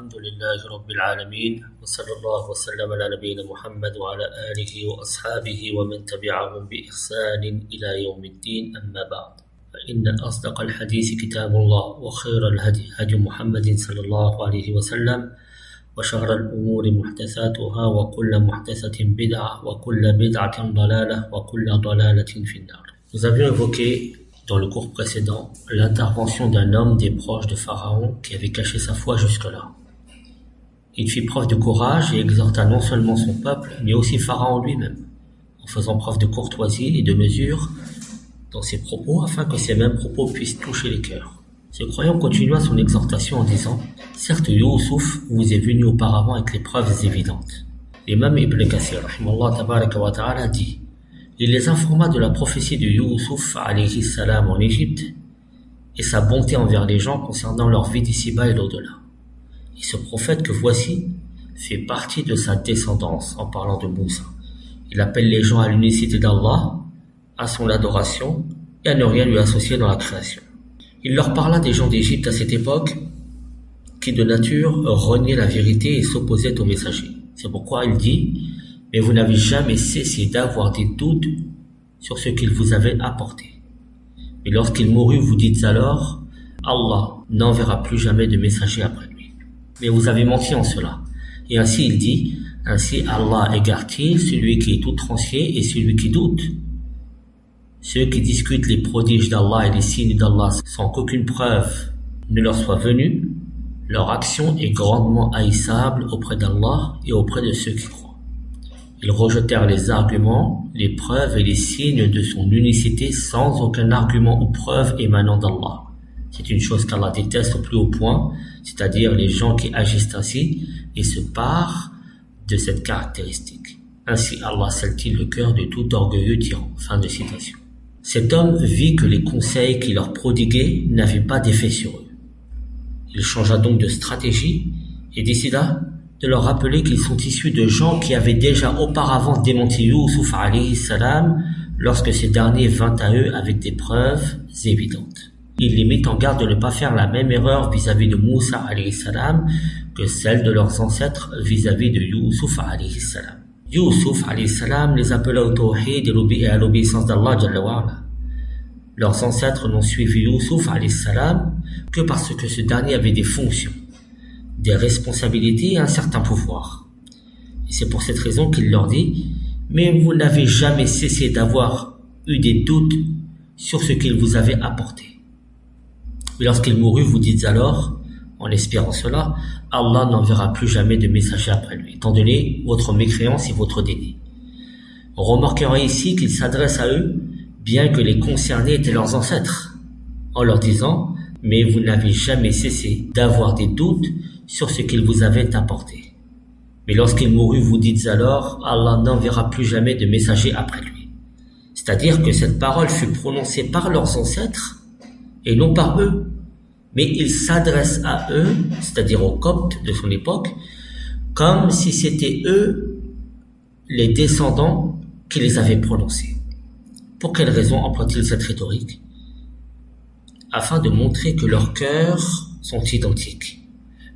الحمد لله رب العالمين وصلى الله وسلم على نبينا محمد وعلى آله وأصحابه ومن تبعهم بإحسان إلى يوم الدين أما بعد فإن أصدق الحديث كتاب الله وخير الهدي هدي محمد صلى الله عليه وسلم وشر الأمور محدثاتها وكل محدثة بدعة وكل بدعة ضلالة وكل ضلالة في النار. Nous avions évoqué dans le cours précédent l'intervention d'un homme des proches de Pharaon qui avait caché sa foi jusque-là. Il fit preuve de courage et exhorta non seulement son peuple, mais aussi Pharaon lui-même, en faisant preuve de courtoisie et de mesure dans ses propos afin que ces mêmes propos puissent toucher les cœurs. Ce croyant continua son exhortation en disant « Certes, Youssouf vous est venu auparavant avec les preuves évidentes. » L'imam Ibn Kathir, rahimahullah tabaraka wa ta'ala, dit « Il les informa de la prophétie de Youssouf alayhi salam en Égypte et sa bonté envers les gens concernant leur vie d'ici-bas et l'au-delà. Et ce prophète que voici fait partie de sa descendance en parlant de Moussa. Il appelle les gens à l'unicité d'Allah, à son adoration et à ne rien lui associer dans la création. Il leur parla des gens d'Égypte à cette époque qui de nature reniaient la vérité et s'opposaient aux messagers. C'est pourquoi il dit « Mais vous n'avez jamais cessé d'avoir des doutes sur ce qu'il vous avait apporté. Mais lorsqu'il mourut, vous dites alors « Allah n'enverra plus jamais de messager après lui. » Mais vous avez menti en cela. Et ainsi il dit « Ainsi Allah égare-t-il celui qui est outrancier et celui qui doute. » Ceux qui discutent les prodiges d'Allah et les signes d'Allah sans qu'aucune preuve ne leur soit venue, leur action est grandement haïssable auprès d'Allah et auprès de ceux qui croient. Ils rejetèrent les arguments, les preuves et les signes de son unicité sans aucun argument ou preuve émanant d'Allah. C'est une chose qu'Allah déteste au plus haut point, c'est-à-dire les gens qui agissent ainsi et se parent de cette caractéristique. Ainsi Allah scelle-t-il le cœur de tout orgueilleux tyran. Fin de citation. Cet homme vit que les conseils qu'il leur prodiguait n'avaient pas d'effet sur eux. Il changea donc de stratégie et décida de leur rappeler qu'ils sont issus de gens qui avaient déjà auparavant démenti Youssouf alayhi salam lorsque ce dernier vint à eux avec des preuves évidentes. Il les mit en garde de ne pas faire la même erreur vis-à-vis de Moussa alayhi salam que celle de leurs ancêtres vis-à-vis de Youssouf alayhi salam. Youssouf alayhi salam les appela au tawhid et à l'obéissance d'Allah Jalla wa Ala. Leurs ancêtres n'ont suivi Youssouf alayhi salam que parce que ce dernier avait des fonctions, des responsabilités et un certain pouvoir. Et c'est pour cette raison qu'il leur dit « Mais vous n'avez jamais cessé d'avoir eu des doutes sur ce qu'il vous avait apporté. » Mais lorsqu'il mourut, vous dites alors, en espérant cela, Allah n'enverra plus jamais de messager après lui, étant donné votre mécréance et votre déni. On remarquera ici qu'il s'adresse à eux, bien que les concernés étaient leurs ancêtres, en leur disant « Mais vous n'avez jamais cessé d'avoir des doutes sur ce qu'il vous avait apporté. » Mais lorsqu'il mourut, vous dites alors « Allah n'enverra plus jamais de messager après lui. » C'est-à-dire que cette parole fut prononcée par leurs ancêtres et non par eux. Mais il s'adresse à eux, c'est-à-dire aux Coptes de son époque, comme si c'était eux, les descendants, qui les avaient prononcés. Pour quelle raison emploie-t-il cette rhétorique? Afin de montrer que leurs cœurs sont identiques.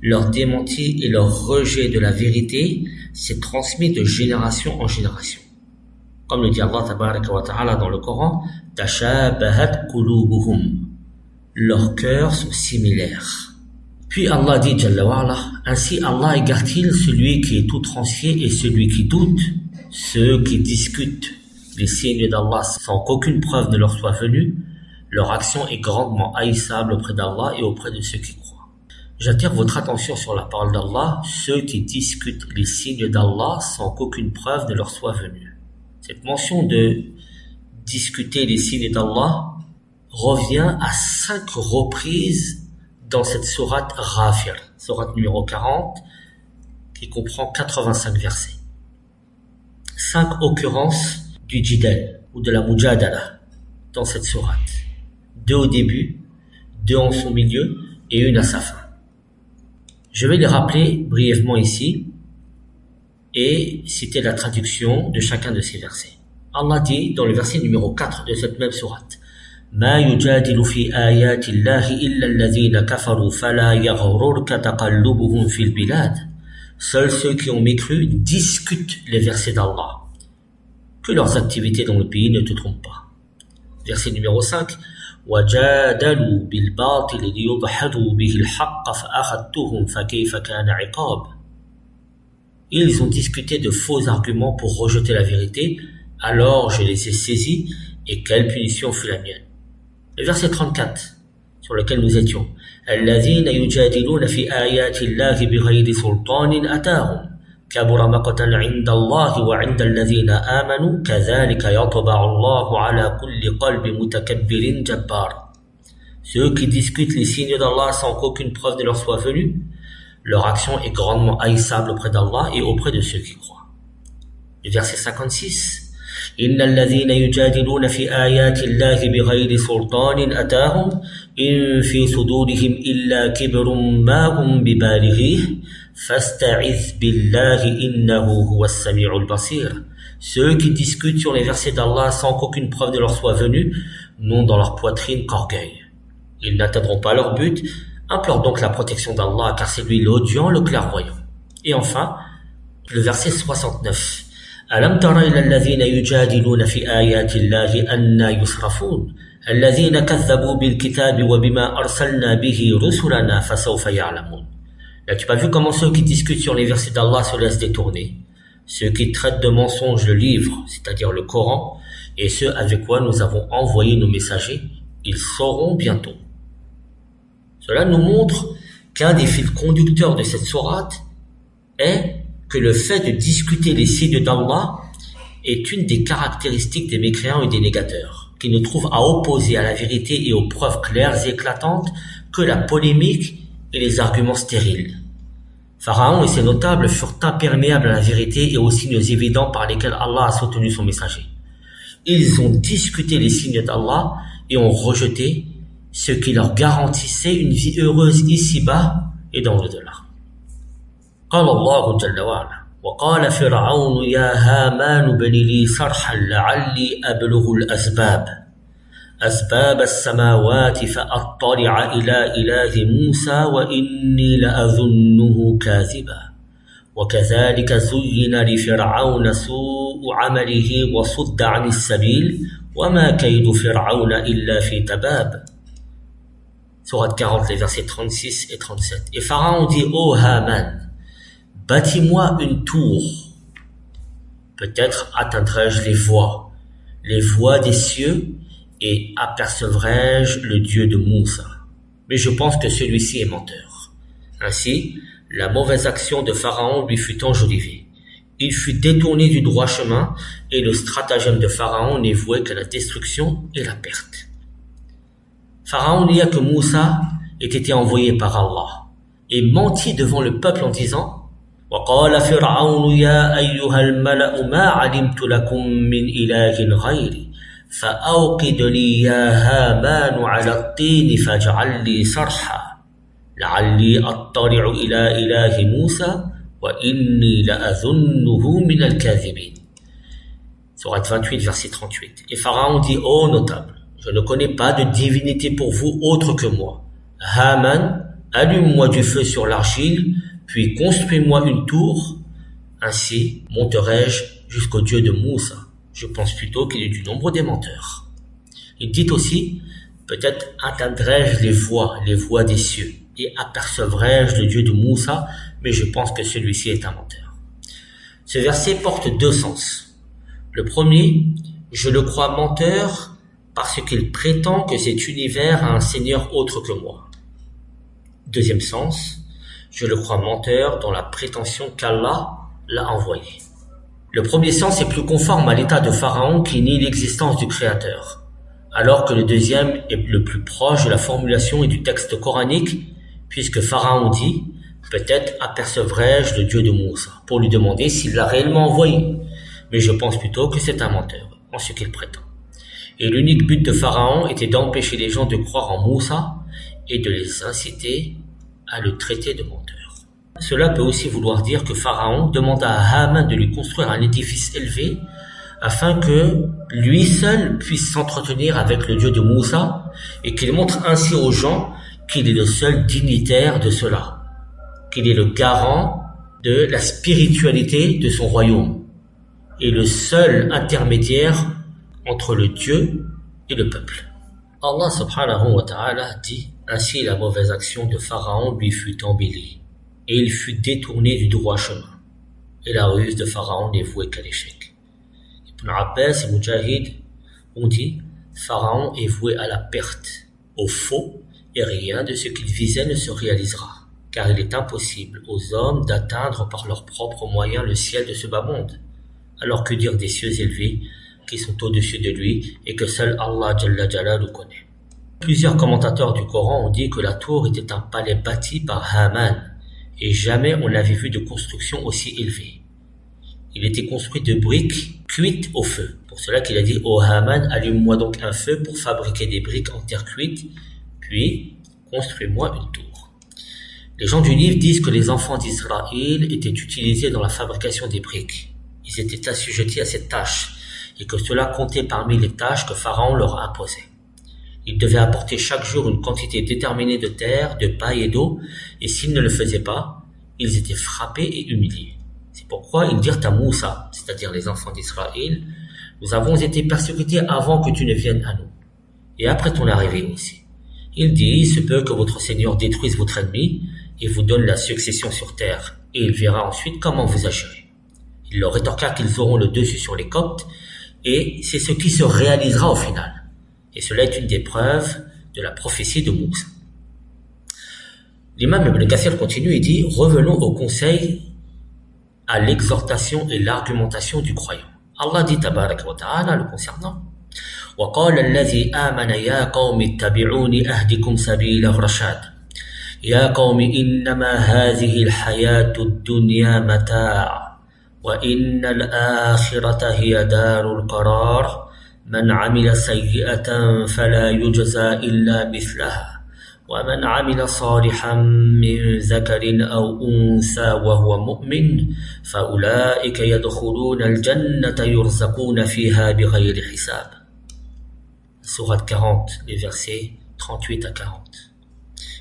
Leur démenti et leur rejet de la vérité s'est transmis de génération en génération. Comme le dit Allah tabaraka wa ta'ala dans le Coran, « Tashabahat qulubuhum » leurs cœurs sont similaires. Puis Allah dit Jalla wa Ala, ainsi Allah égare-t-il celui qui est outrancier et celui qui doute, ceux qui discutent les signes d'Allah sans qu'aucune preuve ne leur soit venue, leur action est grandement haïssable auprès d'Allah et auprès de ceux qui croient. J'attire votre attention sur la parole d'Allah, ceux qui discutent les signes d'Allah sans qu'aucune preuve ne leur soit venue. Cette mention de discuter les signes d'Allah revient à 5 reprises dans cette sourate Ghafir, sourate numéro 40, qui comprend 85 versets. 5 occurrences du jidal ou de la mujadala dans cette sourate. 2 au début, 2 en son milieu et 1 à sa fin. Je vais les rappeler brièvement ici et citer la traduction de chacun de ces versets. Allah dit dans le verset numéro 4 de cette même sourate ما يجادل في آيات الله إلا الذين كفروا فلا يغررك تقلبهم في البلاد. Seuls ceux qui ont mécru discutent les versets d'Allah. Que leurs activités dans le pays ne te trompent pas. Verset numéro 5. وَجَادَلُوا بِالْبَاطِلِ لِيُدْحَضُوا بِهِ الْحَقَّ فَأَخَذْتُهُمْ فَكَيْفَ كَانَ عِقَابِ. Ils ont discuté de faux arguments pour rejeter la vérité, alors je les ai saisis, et quelle punition fut la mienne. Le verset 34, sur lequel nous étions. الَّذِينَ يُجَادِلُونَ فِي آيَاتِ اللَّهِ بِغَيْرِ سُلْطَانٍ أَتَاهُمْ كَبُرَ مَقْتًا عِندَ اللَّهِ وَعِندَ الَّذِينَ آمَنُوا كَذَلِكَ يَطْبَعُ اللَّهُ عَلَى كُلِّ قَلْبِ مُتَكَبِّرٍ جَبَّارٍ. Ceux qui discutent les signes d'Allah sans qu'aucune preuve ne leur soit venue, leur action est grandement haïssable auprès d'Allah et auprès de ceux qui croient. Le verset 56. إن الذين يجادلون في آيات الله بغير سلطان أتاهم إن في صدورهم إلا كبر ما هم ببالغيه فاستعذ بالله إنه هو السميع البصير. Ceux qui discutent sur les versets d'Allah sans qu'aucune preuve ne leur soit venue n'ont dans leur poitrine qu'orgueil. Ils n'atteindront pas leur but. Implore donc la protection d'Allah car c'est lui l'audient, le clairvoyant. Et enfin, le verset 69. ألم تر إلى الذين يجادلون في آيات الله أنى يصرفون الذين كذبوا بالكتاب وبما أرسلنا به رسلنا فسوف يعلمون. N'as-tu pas vu comment ceux qui discutent sur les versets d'Allah se laissent détourner? Ceux qui traitent de mensonges le livre, c'est-à-dire le Coran, et ceux avec quoi nous avons envoyé nos messagers, ils sauront bientôt. Cela nous montre qu'un des fils conducteurs de cette sourate est que le fait de discuter les signes d'Allah est une des caractéristiques des mécréants et des négateurs, qui ne trouvent à opposer à la vérité et aux preuves claires et éclatantes que la polémique et les arguments stériles. Pharaon et ses notables furent imperméables à la vérité et aux signes évidents par lesquels Allah a soutenu son messager. Ils ont discuté les signes d'Allah et ont rejeté ce qui leur garantissait une vie heureuse ici-bas et dans l'au-delà. قال الله جل وعلا وقال فرعون يا هامان ابن لي صرحا لعلي أبلغ أسباب السماوات فأطلع إلى إله موسى وإني لأظنه كاذبا وكذلك زين لفرعون سوء عمله وصد عن السبيل وما كيد فرعون إلا في تباب. Sourate 40, les versets 36 et 37. Et Pharaon dit, ô Haman, bâtis-moi une tour. Peut-être atteindrai-je les voies des cieux, et apercevrai-je le Dieu de Moussa. Mais je pense que celui-ci est menteur. Ainsi, la mauvaise action de Pharaon lui fut enjolivée. Il fut détourné du droit chemin, et le stratagème de Pharaon n'est voué qu'à la destruction et la perte. Pharaon nia que Moussa ait été envoyé par Allah, et mentit devant le peuple en disant وقال فرعون يا أيها الملأ ما علمت لكم من إله غيري فأوقد لي يا هامان على الطين فاجعل لي صرحا لعلي أطلع إلى إله موسى وإني لأظنه من الكاذبين. Sourate 28, verset 38. Et Pharaon dit, ô notable, je ne connais pas de divinité pour vous autre que moi. Haman, allume-moi du feu sur l'argile, puis construis-moi une tour, ainsi monterai-je jusqu'au Dieu de Moussa. Je pense plutôt qu'il est du nombre des menteurs. Il dit aussi, peut-être atteindrai-je les voies des cieux, et apercevrai-je le Dieu de Moussa, mais je pense que celui-ci est un menteur. Ce verset porte deux sens. Le premier, je le crois menteur parce qu'il prétend que cet univers a un Seigneur autre que moi. Deuxième sens, je le crois menteur dans la prétention qu'Allah l'a envoyé. Le premier sens est plus conforme à l'état de Pharaon qui nie l'existence du Créateur, alors que le deuxième est le plus proche de la formulation et du texte coranique, puisque Pharaon dit « Peut-être apercevrai-je le Dieu de Moussa » pour lui demander s'il l'a réellement envoyé. Mais je pense plutôt que c'est un menteur, en ce qu'il prétend. Et l'unique but de Pharaon était d'empêcher les gens de croire en Moussa et de les inciter à le traiter de menteur. Cela peut aussi vouloir dire que Pharaon demanda à Haman de lui construire un édifice élevé afin que lui seul puisse s'entretenir avec le Dieu de Moussa et qu'il montre ainsi aux gens qu'il est le seul dignitaire de cela, qu'il est le garant de la spiritualité de son royaume et le seul intermédiaire entre le Dieu et le peuple. Allah subhanahu wa ta'ala dit: ainsi la mauvaise action de Pharaon lui fut embellie et il fut détourné du droit chemin. Et la ruse de Pharaon n'est vouée qu'à l'échec. Ibn Abbas et Mujahid ont dit: Pharaon est voué à la perte, au faux, et rien de ce qu'il visait ne se réalisera, car il est impossible aux hommes d'atteindre par leurs propres moyens le ciel de ce bas monde. Alors que dire des cieux élevés qui sont au-dessus de lui et que seul Allah Jalla Jalaluhu connaît. Plusieurs commentateurs du Coran ont dit que la tour était un palais bâti par Haman, et jamais on n'avait vu de construction aussi élevée. Il était construit de briques cuites au feu. Pour cela qu'il a dit: ô Haman, allume-moi donc un feu pour fabriquer des briques en terre cuite, puis construis-moi une tour. Les gens du livre disent que les enfants d'Israël étaient utilisés dans la fabrication des briques. Ils étaient assujettis à cette tâche, et que cela comptait parmi les tâches que Pharaon leur imposait. Ils devaient apporter chaque jour une quantité déterminée de terre, de paille et d'eau, et s'ils ne le faisaient pas, ils étaient frappés et humiliés. C'est pourquoi ils dirent à Moussa, c'est-à-dire les enfants d'Israël: nous avons été persécutés avant que tu ne viennes à nous, et après ton arrivée aussi. Il dit: il se peut que votre Seigneur détruise votre ennemi et vous donne la succession sur terre, et il verra ensuite comment vous agirez. Il leur rétorqua qu'ils auront le dessus sur les Coptes, et c'est ce qui se réalisera au final. Et cela est une des preuves de la prophétie de Moussa. L'imam Ibn Kathir continue et dit: revenons au conseil, à l'exhortation et l'argumentation du croyant. Allah dit tabarak wa ta'ala le concernant: وَقَالَ الَّذِي آمَنَ يَا قَوْمِ اتَّبِعُونِ أَهْدِكُمْ سَبِيلَ الرَّشَادِ يَا قَوْمِ إِنَّمَا هَذِهِ الْحَيَاةُ الدُّنْيَا مَتَاعٌ وَإِنَّ الْآخِرَةَ هِيَ دَارُ الْقَرَارِ من عمل سيئة فلا يجزى إلا مثلها ومن عمل صالحا من ذكر أو أنثى وهو مؤمن فأولئك يدخلون الجنة يرزقون فيها بغير حساب. Sourate 40, les versets 38 à 40.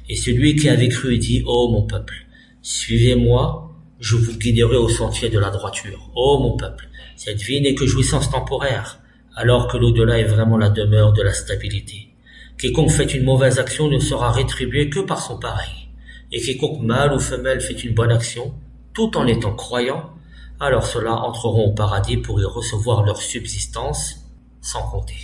Et celui qui avait cru dit: ô mon peuple, suivez-moi, je vous guiderai au sentier de la droiture. Ô mon peuple, cette vie n'est que jouissance temporaire, alors que l'au-delà est vraiment la demeure de la stabilité. Quiconque fait une mauvaise action ne sera rétribué que par son pareil. Et quiconque mâle ou femelle fait une bonne action, tout en étant croyant, alors ceux-là entreront au paradis pour y recevoir leur subsistance sans compter.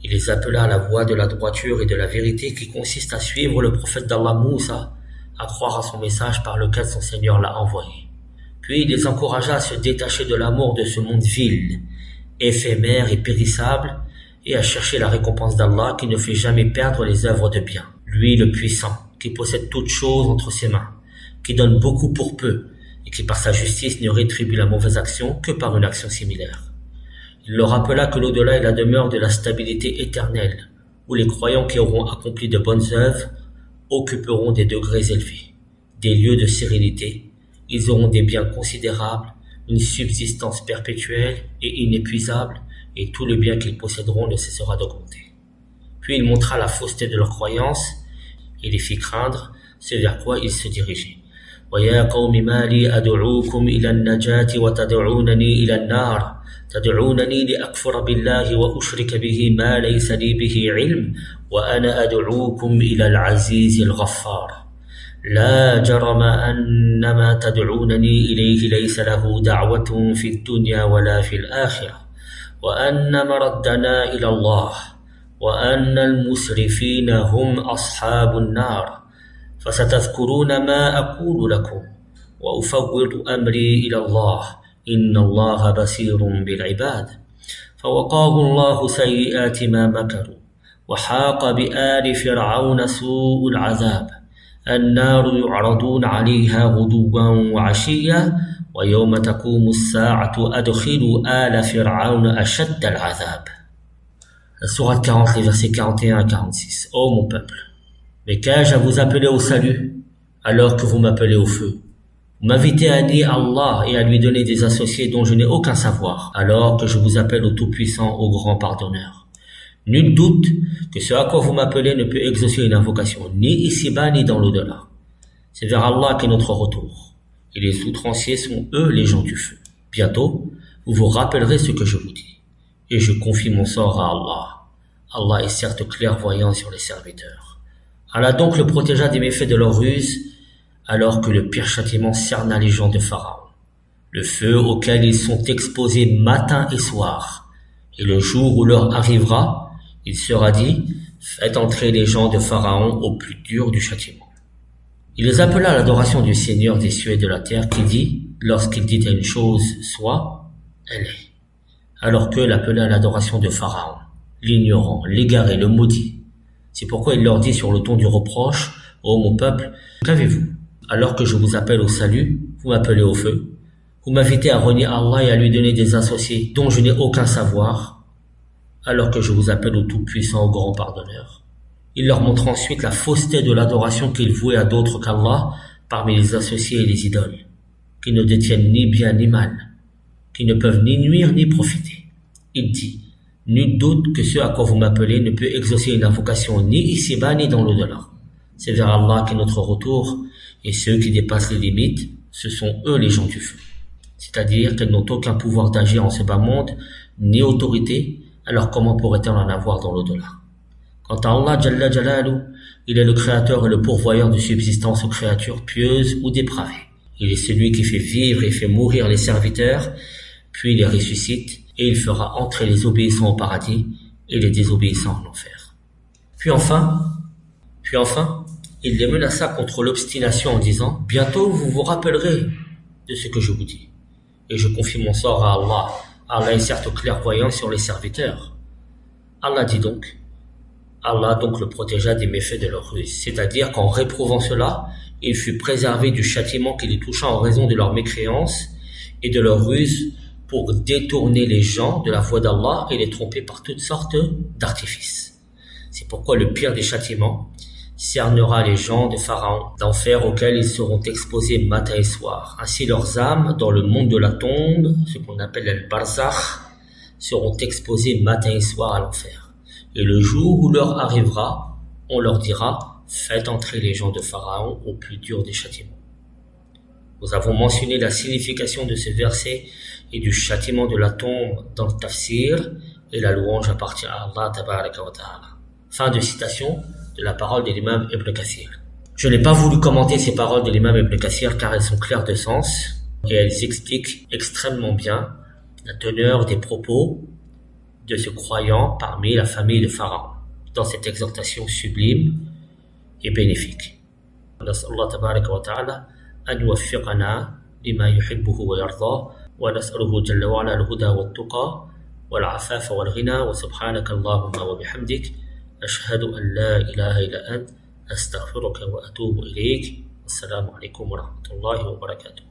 Il les appela à la voie de la droiture et de la vérité qui consiste à suivre le prophète d'Allah Moussa, à croire à son message par lequel son Seigneur l'a envoyé. Puis il les encouragea à se détacher de l'amour de ce monde vil, éphémère et périssable, et à chercher la récompense d'Allah qui ne fait jamais perdre les œuvres de bien. Lui le puissant, qui possède toutes choses entre ses mains, qui donne beaucoup pour peu, et qui par sa justice ne rétribue la mauvaise action que par une action similaire. Il leur rappela que l'au-delà est la demeure de la stabilité éternelle, où les croyants qui auront accompli de bonnes œuvres occuperont des degrés élevés, des lieux de sérénité, ils auront des biens considérables, une subsistance perpétuelle et inépuisable, et tout le bien qu'ils posséderont ne cessera d'augmenter. Puis il montra la fausseté de leur croyance et les fit craindre ce vers quoi ils se dirigeaient. وَيَا قَوْمِ مَا لِي أَدْعُوكُمْ إِلَى النَّجَاةِ وَتَدْعُونَنِي إِلَى النَّارِ تدعونني لأكفر بالله وأشرك به ما ليس لي به علم وأنا أدعوكم إلى العزيز الغفار لا جرم أن ما تدعونني إليه ليس له دعوة في الدنيا ولا في الآخرة وأن مردنا إلى الله وأن المسرفين هم أصحاب النار فستذكرون ما أقول لكم وأفوض أمري إلى الله إن الله بصير بالعباد فوقاه الله سيئات ما مكروا وحاق بآل فرعون سوء العذاب النار يعرضون عليها غدوا وعشيا ويوم تقوم الساعة أدخلوا آل فرعون أشد العذاب. La sourate 40, les versets 41 à 46. Ô mon peuple, mais qu'ai-je à vous appeler au salut alors que vous m'appelez au feu? Vous m'invitez à nier Allah et à lui donner des associés dont je n'ai aucun savoir, alors que je vous appelle au Tout-Puissant, au Grand Pardonneur. Nul doute que ce à quoi vous m'appelez ne peut exaucer une invocation, ni ici-bas ni dans l'au-delà. C'est vers Allah qu'est notre retour. Et les outranciers sont eux les gens du feu. Bientôt, vous vous rappellerez ce que je vous dis. Et je confie mon sort à Allah. Allah est certes clairvoyant sur les serviteurs. Allah donc le protégea des méfaits de leur ruse, alors que le pire châtiment cerna les gens de Pharaon. Le feu auquel ils sont exposés matin et soir. Et le jour où l'heure arrivera, il sera dit, faites entrer les gens de Pharaon au plus dur du châtiment. Il les appela à l'adoration du Seigneur des cieux et de la terre qui dit, lorsqu'il dit à une chose soit, elle est. Alors qu'eux l'appelaient à l'adoration de Pharaon, l'ignorant, l'égaré, le maudit. C'est pourquoi il leur dit sur le ton du reproche, ô mon peuple, qu'avez-vous? Alors que je vous appelle au salut, vous m'appelez au feu. Vous m'invitez à renier Allah et à lui donner des associés dont je n'ai aucun savoir, alors que je vous appelle au Tout-Puissant, au Grand Pardonneur. Il leur montre ensuite la fausseté de l'adoration qu'ils vouaient à d'autres qu'Allah parmi les associés et les idoles, qui ne détiennent ni bien ni mal, qui ne peuvent ni nuire ni profiter. Il dit, nul doute que ce à quoi vous m'appelez ne peut exaucer une invocation ni ici-bas ni dans l'au-delà. C'est vers Allah qu'est notre retour, et ceux qui dépassent les limites, ce sont eux les gens du feu. C'est-à-dire qu'elles n'ont aucun pouvoir d'agir en ce bas monde, ni autorité, alors comment pourrait-elles en avoir dans l'au-delà? Quant à Allah Jalla Jalalu, il est le créateur et le pourvoyeur de subsistance aux créatures pieuses ou dépravées. Il est celui qui fait vivre et fait mourir les serviteurs, puis les ressuscite, et il fera entrer les obéissants au paradis et les désobéissants en enfer. Puis enfin, il les menaça contre l'obstination en disant, bientôt vous vous rappellerez de ce que je vous dis. Et je confie mon sort à Allah. Allah est certes clairvoyant sur les serviteurs. Allah donc le protégea des méfaits de leur ruse. C'est-à-dire qu'en réprouvant cela, il fut préservé du châtiment qui les toucha en raison de leur mécréance et de leur ruse pour détourner les gens de la voie d'Allah et les tromper par toutes sortes d'artifices. C'est pourquoi le pire des châtiments cernera les gens de Pharaon, d'enfer auquel ils seront exposés matin et soir. Ainsi leurs âmes, dans le monde de la tombe, ce qu'on appelle le barzakh, seront exposées matin et soir à l'enfer. Et le jour où l'heure arrivera, on leur dira, faites entrer les gens de Pharaon au plus dur des châtiments. Nous avons mentionné la signification de ce verset et du châtiment de la tombe dans le tafsir, et la louange appartient à Allah tabaraka wa ta'ala. Fin de citation de la parole de l'imam Ibn Kathir. Je n'ai pas voulu commenter ces paroles de l'imam Ibn Kathir car elles sont claires de sens et elles expliquent extrêmement bien la teneur des propos de ce croyant parmi la famille de Pharaon dans cette exhortation sublime et bénéfique. نسأل الله تبارك وتعالى أن يوفقنا لما يحبه ويرضاه ونسأله جل وعلا الهدى والتقى والعفاف والغنى وسبحانك اللهم وبحمدك أشهد أن لا إله إلا أنت أستغفرك وأتوب إليك السلام عليكم ورحمة الله وبركاته